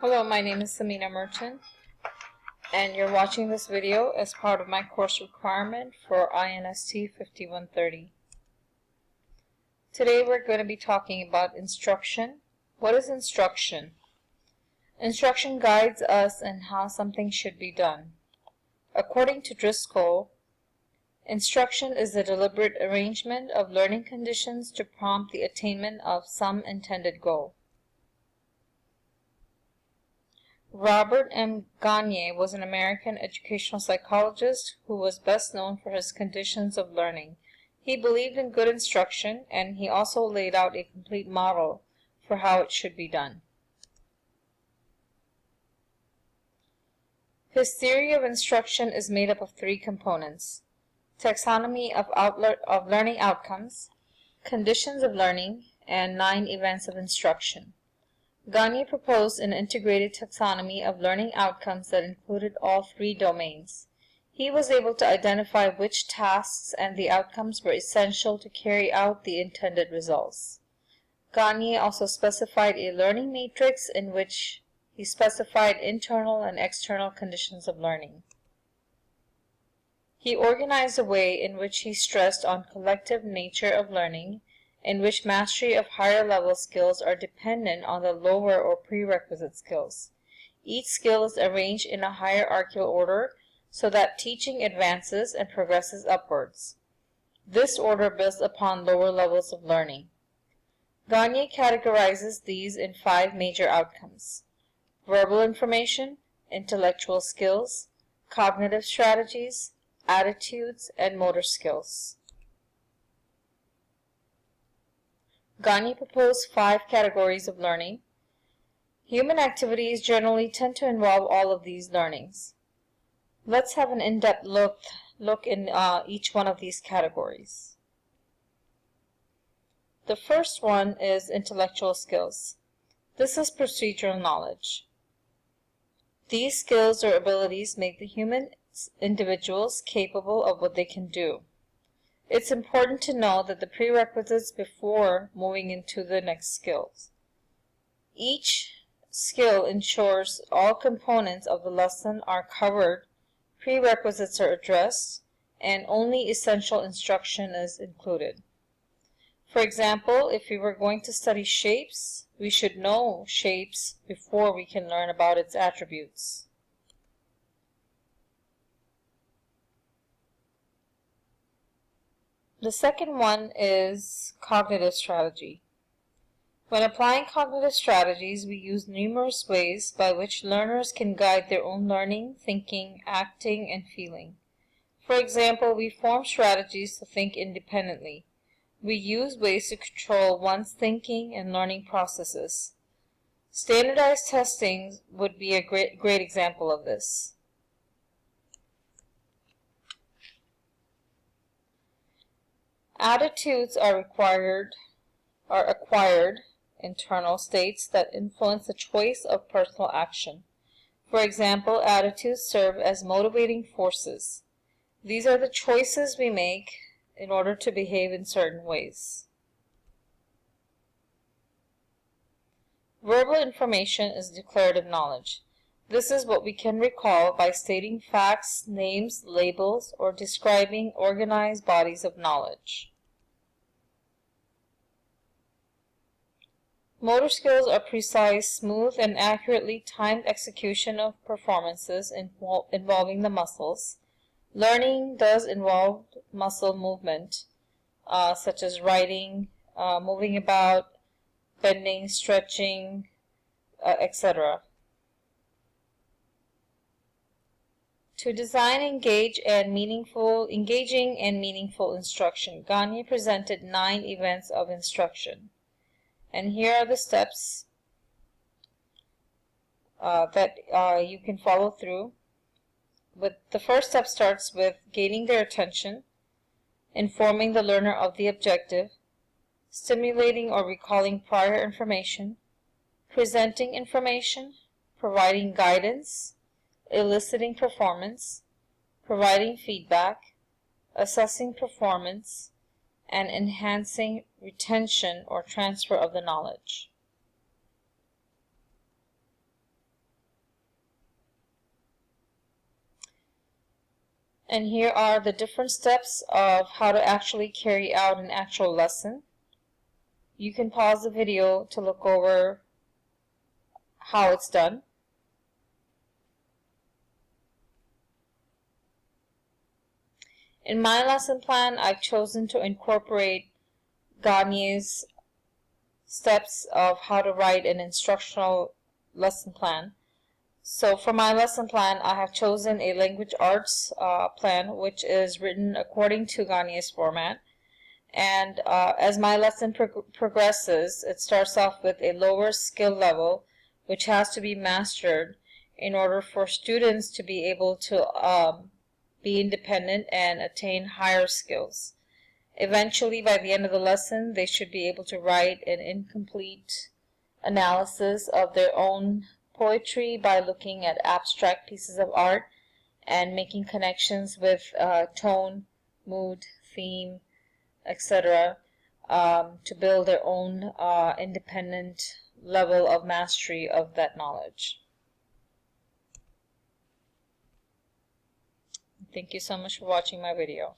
Hello, my name is Samina Merchant, and you're watching this video as part of my course requirement for INST 5130. Today we're going to be talking about instruction. What is instruction? Instruction guides us in how something should be done. According to Driscoll, instruction is the deliberate arrangement of learning conditions to prompt the attainment of some intended goal. Robert M. Gagne was an American educational psychologist who was best known for his conditions of learning. He believed in good instruction, and he also laid out a complete model for how it should be done. His theory of instruction is made up of three components: taxonomy of learning outcomes, conditions of learning, and 9 events of instruction. Gagne proposed an integrated taxonomy of learning outcomes that included all 3 domains. He was able to identify which tasks and the outcomes were essential to carry out the intended results. Gagne also specified a learning matrix in which he specified internal and external conditions of learning. He organized a way in which he stressed on collective nature of learning, in which mastery of higher level skills are dependent on the lower or prerequisite skills. Each skill is arranged in a hierarchical order so that teaching advances and progresses upwards. This order builds upon lower levels of learning. Gagne categorizes these in 5 major outcomes: verbal information, intellectual skills, cognitive strategies, attitudes, and motor skills. Gagne proposed 5 categories of learning. Human activities generally tend to involve all of these learnings. Let's have an in-depth look in each one of these categories. The first one is intellectual skills. This is procedural knowledge. These skills or abilities make the human individuals capable of what they can do. It's important to know that the prerequisites before moving into the next skills. Each skill ensures all components of the lesson are covered, prerequisites are addressed, and only essential instruction is included. For example, if we were going to study shapes, we should know shapes before we can learn about its attributes. The second one is cognitive strategy. When applying cognitive strategies, we use numerous ways by which learners can guide their own learning, thinking, acting, and feeling. For example, we form strategies to think independently. We use ways to control one's thinking and learning processes. Standardized testing would be a great example of this. Attitudes are acquired internal states that influence the choice of personal action. For example, attitudes serve as motivating forces. These are the choices we make in order to behave in certain ways. Verbal information is declarative knowledge. This is what we can recall by stating facts, names, labels, or describing organized bodies of knowledge. Motor skills are precise, smooth, and accurately timed execution of performances involving the muscles. Learning does involve muscle movement, such as writing, moving about, bending, stretching, etc. To design engaging and meaningful instruction, Gagne presented 9 events of instruction. And here are the steps that you can follow through. But the first step starts with gaining their attention, informing the learner of the objective, stimulating or recalling prior information, presenting information, providing guidance, eliciting performance, providing feedback, assessing performance, and enhancing retention or transfer of the knowledge. And here are the different steps of how to actually carry out an actual lesson. You can pause the video to look over how it's done. In my lesson plan, I've chosen to incorporate Gagne's steps of how to write an instructional lesson plan. So for my lesson plan, I have chosen a language arts plan, which is written according to Gagne's format. And as my lesson progresses, it starts off with a lower skill level, which has to be mastered in order for students to be able to be independent and attain higher skills. Eventually, by the end of the lesson, they should be able to write an incomplete analysis of their own poetry by looking at abstract pieces of art and making connections with tone, mood, theme, etc. To build their own independent level of mastery of that knowledge. Thank you so much for watching my video.